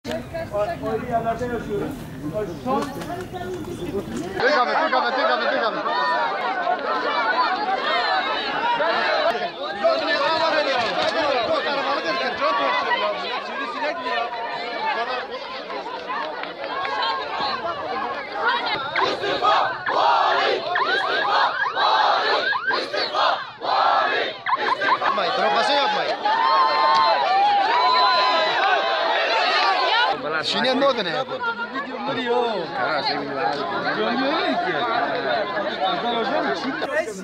Ayrı yerlerde yaşıyoruz. Tek abi. Şine ne oldu ne yapıyor?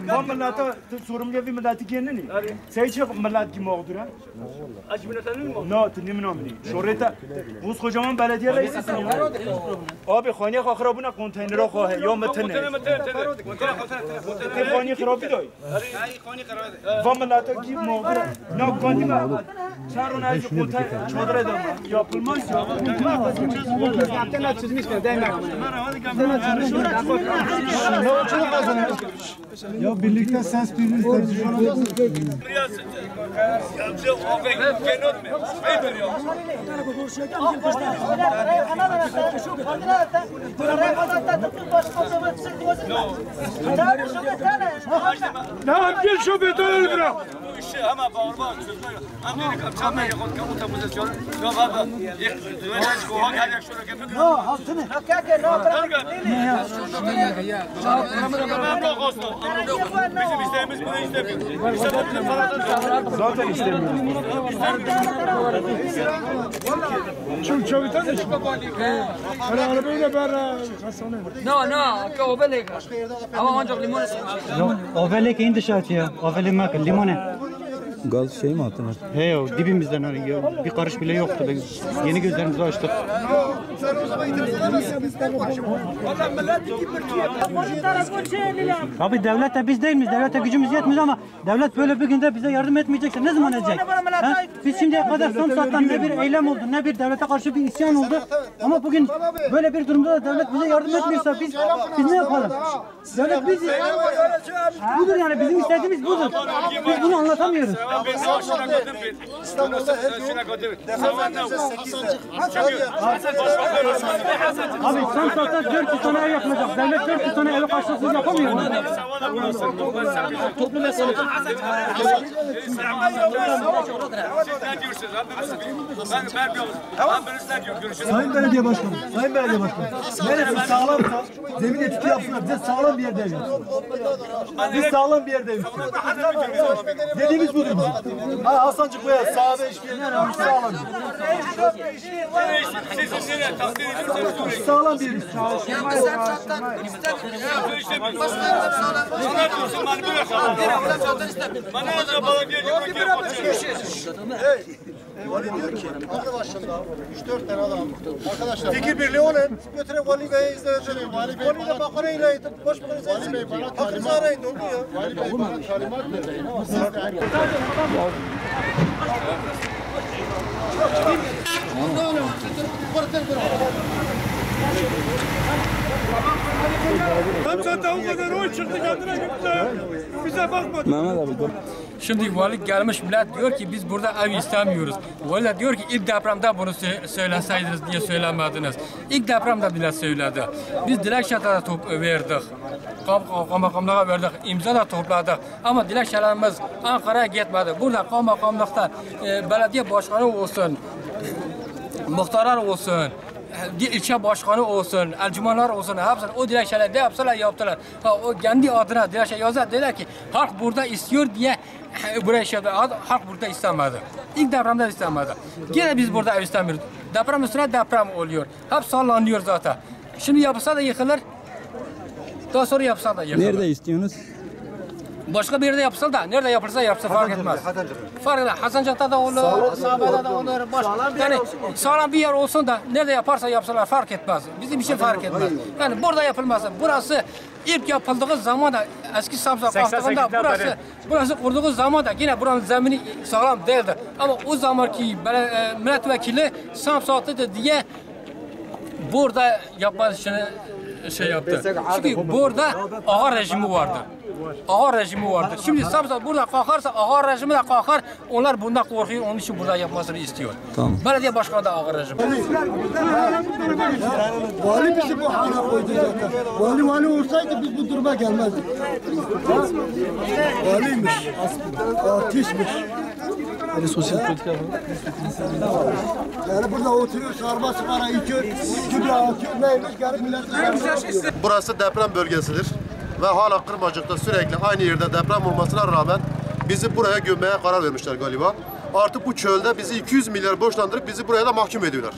Tam millete sorumlu bir milleti kendini. Sen çok millet ki mağdura. Ne tanım namini. Şoreta. Bu kocaman belediye reisisin ya. Abi khaniye kharabuna konteynere khohe ya metne. Khaniye kharabi doy. Va millete ki mağdura. Ne gandima. Çarun ay konteyner çadra da yapılmaz ya. Yaptığına çizmişler değil mi? Ya birlikte ses birlikte. Ne yapıyorsun şu betonları bırak? Ama bağırma çözme. Amerika çamaya yakın kamu pozisyonu. Ya baba, güvenlik kovan gelecek şöyle gibi. No, altını. Bizim isteğimiz bunu istemiyor. Zaten istemiyoruz. Çünkü çavitan da şu. Arabayla beraber kasane. No, que ovelek. Ama ancak limon. Yok, ovelek indi şartıyor. Ovelek makul, limone. Gaz şey mi attın? He yo, dibimizden arıyor. Bir karış bile yoktu. Ben yeni gözlerimizi açtık. Abi devlet de biz değil miyiz? Devlete gücümüz yetmiyor ama devlet böyle bir günde bize yardım etmeyecekse ne zaman edecek? Ha? Biz şimdiye kadar son saatten ne bir eylem oldu, ne bir devlete karşı bir isyan oldu. Ama bugün böyle bir durumda da devlet bize yardım etmiyorsa biz ne yapalım? Devlet biziz. Budur yani bizim istediğimiz budur. Biz bunu anlatamıyoruz. Abi son saatten 400 tane ev yapılacak. Devlet 400 tane evi karşılıksız yapamıyor mu? Toplum mesele. Sayın Belediye Başkanı, neresi sağlamsa zemin etütü yapsınlar. Bize sağlam bir yerde yapsınlar. Biz sağlam bir yerde yapsınlar. Dediğimiz budur bizim. Ha Hasancık Boya sahabe hiçbir yer sağlam. Sağlam bir yer istiyoruz. Vali diyor ki, aklı başında 3-4 tane adam. Arkadaşlar, fikir birliği olun. Götürün Vali Bey'e izleyelim. Vali Bey bana bakanı ile başbakanı sensin. Vali Bey bana hakkınızı arayın, oldu ya. Vali Bey bana talimat verin. Tam zaten o kadar oy çıktı kendine gitti. Bize bakmadı. Mehmet abi dur. Şimdi vali gelmiş millet diyor ki biz burada ev istemiyoruz. Vali diyor ki ilk depremde bunu söyleseydiniz diye söylemediniz. İlk depremde bile söyledi. Biz dilekçe de verdik. Kaymakamlığa verdik. İmza da topladık. Ama dilekçelerimiz Ankara'ya gitmedi. Burada kaymakamlıkta belediye başkanı olsun, muhtarlar olsun, ilçe başkanı olsun, elcimanlar olsun, hepsini o dilekçeleri de yaptılar. O kendi adına dilekçe yazar, dediler ki halk burada istiyor diye buraya şey yaptı. Halk burada istemedi. İlk depremde istemedi. Yine biz burada ev istemiyoruz. Deprem üstüne deprem oluyor. Hep sallanıyor zaten. Şimdi yapılsa da yıkılır. Daha sonra yapsa da yıkılır. Nerede istiyorsunuz? Başka bir yerde yapsa da, nerede yapılsa yapsa fark etmez. Fark etmez. Hasancık'ta da olur, Sahabe'de de olur. Yani sağlam bir yer olsun da nerede yaparsa yapsalar fark etmez. Bizim için fark etmez. Yani burada yapılmazsa, burası ilk yapıldığı zaman da eski Samsun kalktığında burası kurduğu zaman da yine buranın zemini sağlam değildi. Ama o zamanki milletvekili Samsun'da diye burada yapmak için şey yaptı. Çünkü burada ağır rejimi vardı. Ağa rejimi vardır. Şimdi Samsat burada kalkarsa ağa rejimi de kalkar. Onlar bundan korkuyor. Onun için burada yapmasını istiyor. Tamam. Belediye başkanı da ağa rejimi. Vali bizi bu hale koydu zaten. Vali olsaydı biz bu duruma gelmezdik. Valiymiş, artistmiş. Böyle sosyal politika var. Yani burada oturuyor, sarma sigara içiyor, gübre atıyor, neymiş, gelip millet. Burası deprem bölgesidir ve hala Kırmacık'ta sürekli aynı yerde deprem olmasına rağmen bizi buraya gömmeye karar vermişler galiba. Artık bu çölde bizi 200 milyar borçlandırıp bizi buraya da mahkum ediyorlar.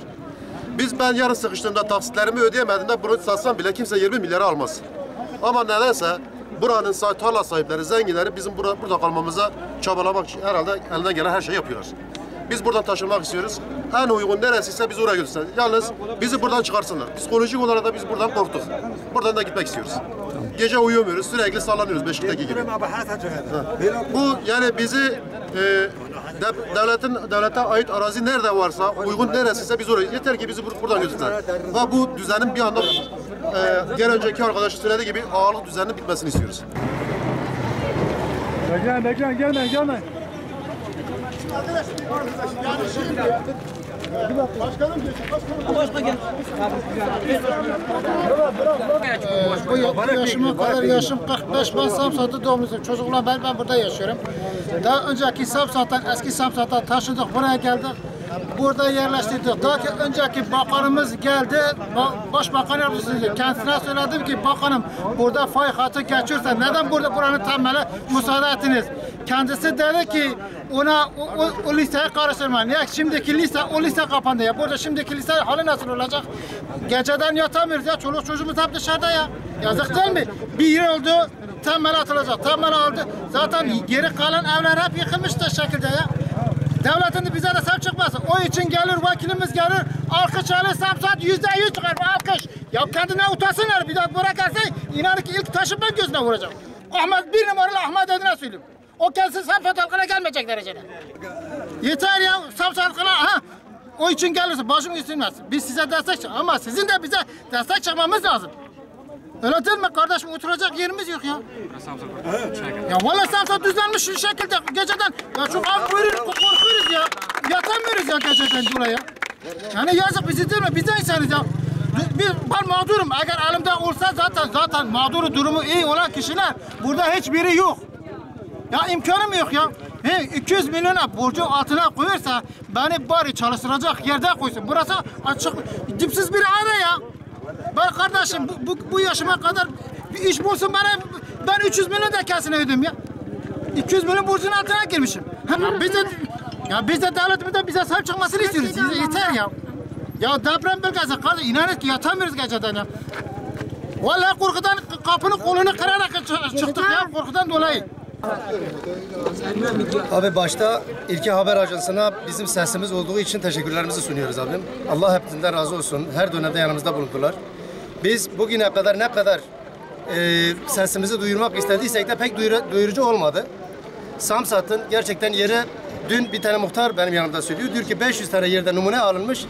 Ben yarın sıkıştığımda taksitlerimi ödeyemediğimde bunu satsam bile kimse 20 milyara almaz. Ama nedense buranın tarla sahipleri, zenginleri bizim burada kalmamıza çabalamak için herhalde elinden gelen her şeyi yapıyorlar. Biz buradan taşınmak istiyoruz. En uygun neresiyse biz oraya götürsün. Yalnız bizi buradan çıkarsınlar. Psikolojik olarak da biz buradan korktuk. Buradan da gitmek istiyoruz. Gece uyumuyoruz, sürekli sallanıyoruz Beşik'teki gibi. Bu yani bizi devlete ait arazi nerede varsa, uygun neresiyse biz oraya, yeter ki bizi buradan götürsünler. Ve bu düzenin bir anda gel önceki arkadaşın söylediği gibi ağalık düzeninin bitmesini istiyoruz. Bekleyin, gelmeyin. Bu yaşıma kadar yaşım 45, ben Samsat'ta doğumluyum. Çocuklar ben burada yaşıyorum. Daha önceki Samsat'tan, eski Samsat'tan taşındık, buraya geldik. Burada yerleştirdik. Daha önceki bakanımız geldi, başbakan yardımcısı kendisine söyledim ki bakanım burada fay hattı geçiyorsa neden buranın temeli müsaade ettiniz? Kendisi dedi ki ona o listeye karıştırmayın. Ya şimdiki liste, o liste kapandı ya. Burada şimdiki liste hali nasıl olacak? Geceden yatamıyoruz ya. Çoluk çocuğumuz hep dışarıda ya. Yazık değil mi? Bir yıl oldu, temel atılacak. Temel aldı. Zaten geri kalan evler hep yıkılmıştı şekilde ya. Devletin de bize de sahip çıkmasın. O için gelir, vakilimiz gelir, alkış alır, Samsat %100 çıkar bu alkış. Ya kendine utansınlar, bir daha bırakırsa inanın ki ilk taşı ben gözüne vuracağım. Ahmet, bir numaralı Ahmet adına söyleyeyim. O kendisi Samsat halkına gelmeyecek derecede. Yeter ya, Samsat halkına, o için gelirse başım üstünmez. Biz size destek çıkıyoruz ama sizin de bize destek çıkmamız lazım. Öyle değil mi kardeşim? Oturacak yerimiz yok ya. Ya vallahi Samsat düzenmiş şu şekilde geceden. Ya çok korkuyoruz ya. Yatamıyoruz ya geceden dolayı. Yani yazık bizi değil mi? Biz de insanız ya. Ben mağdurum. Eğer elimde olsa zaten mağduru durumu iyi olan kişiler burada hiçbiri yok. Ya imkanım yok ya. 200 milyona borcu altına koyarsa beni bari çalıştıracak yerde koysun. Burası açık, dipsiz bir aile ya. Ben kardeşim bu yaşıma kadar bir iş bulsun ben 300 milyon da kesine ödüm ya. 200 milyon borcun altına girmişim. Biz de devletimizden bize sahip çıkmasını istiyoruz. Yeter ya. Ya deprem bölgesi kardeş inanın ki yatamıyoruz geceden ya. Vallahi korkudan kapının kolunu kırarak çıktık ya korkudan dolayı. Abi başta İlke Haber Ajansı'na bizim sesimiz olduğu için teşekkürlerimizi sunuyoruz abim. Allah hepsinden razı olsun. Her dönemde yanımızda bulundular. Biz bugüne kadar ne kadar sesimizi duyurmak istediysek de pek duyurucu olmadı. Samsat'ın gerçekten yeri dün bir tane muhtar benim yanımda söylüyor. Diyor ki 500 tane yerde numune alınmış,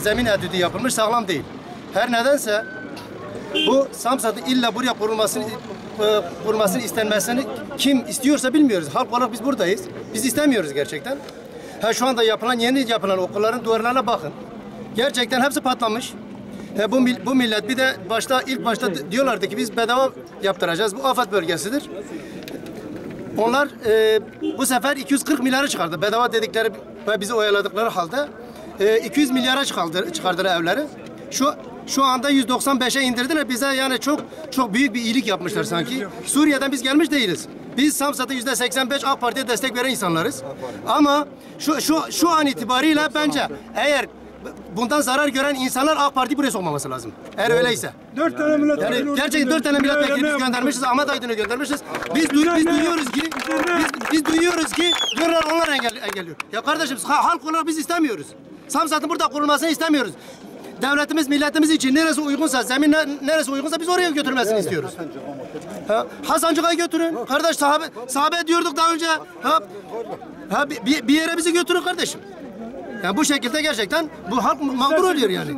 zemin etüdü yapılmış, sağlam değil. Her nedense bu Samsat'ın illa buraya kurulmasını istenmesini kim istiyorsa bilmiyoruz. Halk olarak biz buradayız. Biz istemiyoruz gerçekten. Şu anda yeni yapılan okulların duvarlarına bakın. Gerçekten hepsi patlamış. Bu millet bir de ilk başta diyorlardı ki biz bedava yaptıracağız. Bu afet bölgesidir. Onlar bu sefer 240 milyara çıkardı. Bedava dedikleri ve bizi oyaladıkları halde 200 milyara çıkardılar evleri. Şu anda 195'e indirdiler. Bize yani çok büyük bir iyilik yapmışlar sanki. Suriye'den biz gelmiş değiliz. Biz Samsat'ta %85 AK Parti'ye destek veren insanlarız. Ama şu an itibariyle bence eğer bundan zarar gören insanlar AK Parti buraya sokmaması lazım. Eğer öyleyse. 4 tane milletvekili. Yani gerçekten 4 tane milletvekili göndermişiz. Ahmet Aydın'ı göndermişiz. Biz duyuyoruz ki diyorlar onlar engelliyor. Ya kardeşim halk olarak biz istemiyoruz. Samsat'ın burada kurulmasını istemiyoruz. Devletimiz, milletimiz için neresi uygunsa, zemin neresi uygunsa biz oraya götürmesini istiyoruz. Hasancık'a götürün. Kardeş sahabe diyorduk daha önce. Bir yere bizi götürün kardeşim. Yani bu şekilde gerçekten bu halk mağdur oluyor yani.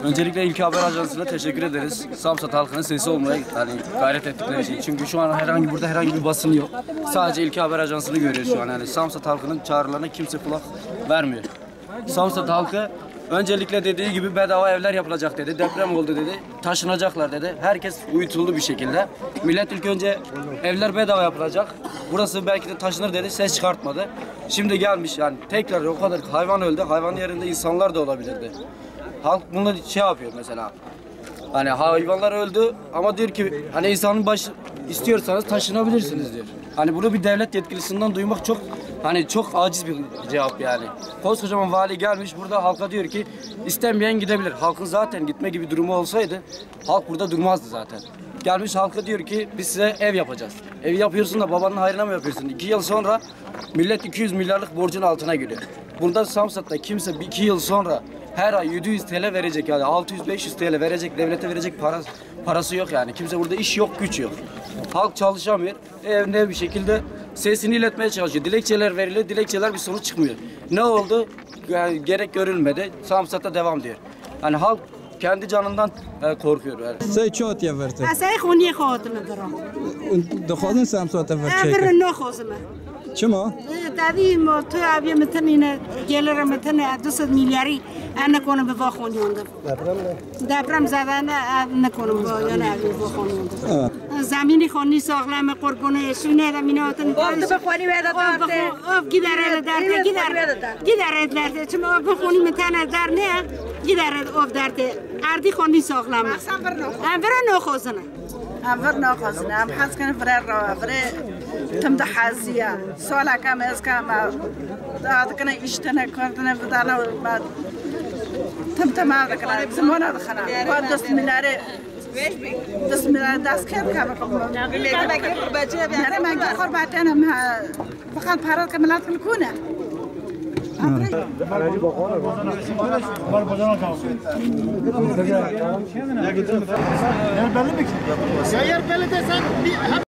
Öncelikle İlki Haber Ajansı'na teşekkür ederiz. Samsat halkının sesi olmaya gayret ettikleri için. Çünkü şu an burada herhangi bir basın yok. Sadece İlki Haber Ajansı'nı görüyoruz şu an. Yani Samsat halkının çağrılarına kimse kulak vermiyor. Samsat halkı öncelikle dediği gibi bedava evler yapılacak dedi. Deprem oldu dedi. Taşınacaklar dedi. Herkes uyutuldu bir şekilde. Millet ilk önce evler bedava yapılacak. Burası belki de taşınır dedi. Ses çıkartmadı. Şimdi gelmiş yani tekrar o kadar hayvan öldü. Hayvanın yerinde insanlar da olabilirdi. Halk bunu şey yapıyor mesela. Hani hayvanlar öldü ama diyor ki hani insanın başı istiyorsanız taşınabilirsiniz diyor. Hani bunu bir devlet yetkilisinden duymak çok aciz bir cevap yani. Koskocaman vali gelmiş burada halka diyor ki istemeyen gidebilir. Halkın zaten gitme gibi durumu olsaydı halk burada durmazdı zaten. Gelmiş halka diyor ki biz size ev yapacağız. Evi yapıyorsun da babanın hayrına mı yapıyorsun? 2 yıl sonra millet 200 milyarlık borcun altına giriyor. Burada Samsat'ta kimse 2 yıl sonra her ay 700 TL verecek yani 600-500 TL verecek, devlete verecek parası yok yani. Kimse burada iş yok, güç yok. Halk çalışamıyor. Ne bir şekilde sesini iletmeye çalışıyor. Dilekçeler veriliyor, dilekçeler bir sonuç çıkmıyor. Ne oldu? Yani gerek görülmedi. Samsat'ta devam diyor. Yani halk kendi canından korkuyor. Yani. Say çot ya verte. Say khoni khotna daro. Dixwazin Samsat'a ver çek. Ever no khosma. Çima? Dadi mo tu abi مثلا gelir مثلا 200 milyari ana konu be khoni onda. Deprem zadana ana konu be yana be khoni onda. Zamini khoni sağlam قربونه sune da minatın. Orada be khoni ve da darte. Of gider darte. Çünkü be khoni مثلا dar ne gider of darte. Ardi khoni sağlam. Ever no khosna. أفرنا خزنا أم حس كان فرر تمد حازية سوالا كم إسكام هذا كنا إشتنا كنا بدانا ما تمد ما هذا كنا بسمونا دخنا ودست منارة دست منارة دست كم كم أنا ما خربت أنا ما فقط بحرات كملات الكونة Yer belli mi ki? Ya yer belli desen